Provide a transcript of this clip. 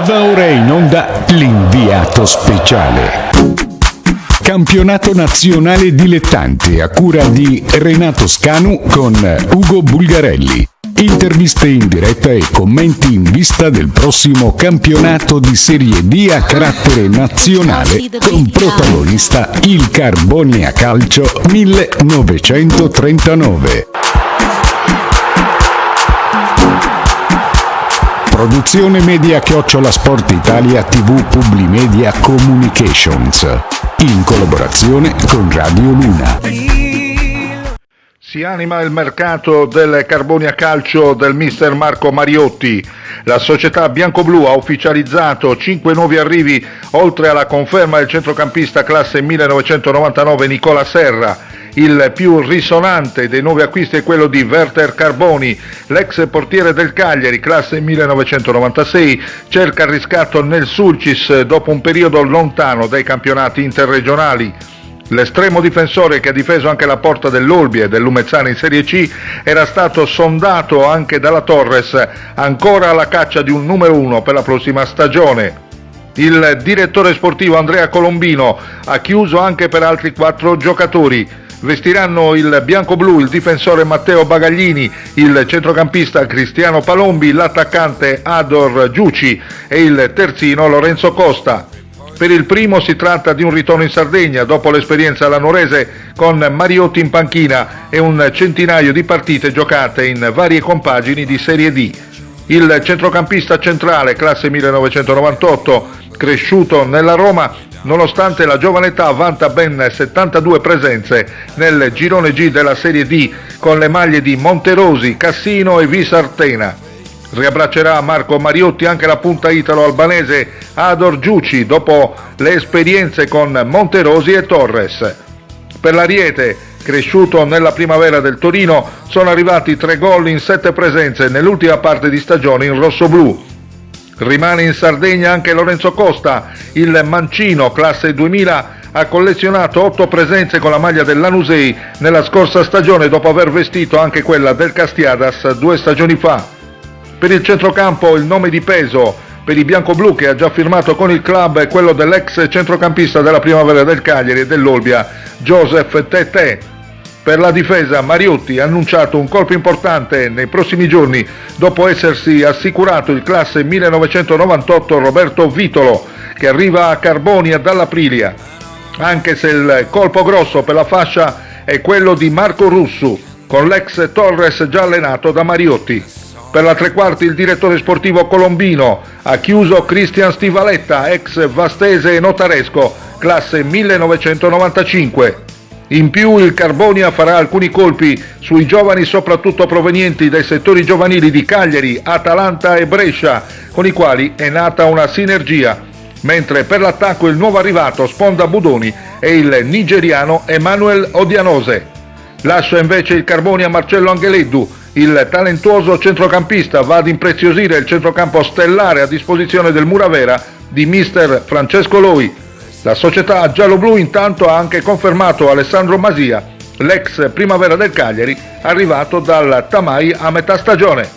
Va ora in onda l'inviato speciale. Campionato nazionale dilettanti a cura di Renato Scanu con Ugo Bulgarelli. Interviste in diretta e commenti in vista del prossimo campionato di Serie D a carattere nazionale con protagonista il Carbonia Calcio 1939. Produzione media @Sport Italia TV Publimedia Communications, in collaborazione con Radio Luna. Si anima il mercato del Carbonia Calcio del mister Marco Mariotti. La società biancoblù ha ufficializzato 5 nuovi arrivi, oltre alla conferma del centrocampista classe 1999 Nicola Serra. Il più risonante dei nuovi acquisti è quello di Werther Carboni, l'ex portiere del Cagliari, classe 1996, cerca il riscatto nel Sulcis dopo un periodo lontano dai campionati interregionali. L'estremo difensore che ha difeso anche la porta dell'Olbia e dell'Umezzana in Serie C era stato sondato anche dalla Torres, ancora alla caccia di un numero 1 per la prossima stagione. Il direttore sportivo Andrea Colombino ha chiuso anche per altri 4 giocatori. Vestiranno il biancoblù il difensore Matteo Bagaglini, il centrocampista Cristiano Palombi, l'attaccante Ador Giuci e il terzino Lorenzo Costa. Per il primo si tratta di un ritorno in Sardegna dopo l'esperienza alla Nuorese con Mariotti in panchina e un centinaio di partite giocate in varie compagini di Serie D. Il centrocampista centrale, classe 1998, cresciuto nella Roma, nonostante la giovane età vanta ben 72 presenze nel girone G della Serie D con le maglie di Monterosi, Cassino e Visartena. Riabbraccerà Marco Mariotti anche la punta italo-albanese Ador Giuci dopo le esperienze con Monterosi e Torres. Per l'Ariete, cresciuto nella primavera del Torino, sono arrivati 3 gol in 7 presenze nell'ultima parte di stagione in rossoblù. Rimane in Sardegna anche Lorenzo Costa, il mancino classe 2000 ha collezionato 8 presenze con la maglia del Lanusei nella scorsa stagione dopo aver vestito anche quella del Castiadas 2 stagioni fa. Per il centrocampo il nome di peso per i biancoblù che ha già firmato con il club è quello dell'ex centrocampista della primavera del Cagliari e dell'Olbia, Joseph Tetè. Per la difesa Mariotti ha annunciato un colpo importante nei prossimi giorni dopo essersi assicurato il classe 1998 Roberto Vitolo, che arriva a Carbonia dall'Aprilia, anche se il colpo grosso per la fascia è quello di Marco Russu, con l'ex Torres già allenato da Mariotti. Per la tre quarti il direttore sportivo Colombino ha chiuso Cristian Stivaletta, ex Vastese e Notaresco, classe 1995. In più il Carbonia farà alcuni colpi sui giovani soprattutto provenienti dai settori giovanili di Cagliari, Atalanta e Brescia, con i quali è nata una sinergia, mentre per l'attacco il nuovo arrivato Sponda Budoni e il nigeriano Emmanuel Odianose. Lascia invece il Carbonia Marcello Angeleddu, il talentuoso centrocampista va ad impreziosire il centrocampo stellare a disposizione del Muravera di mister Francesco Loi. La società gialloblu intanto ha anche confermato Alessandro Masia, l'ex primavera del Cagliari, arrivato dal Tamai a metà stagione.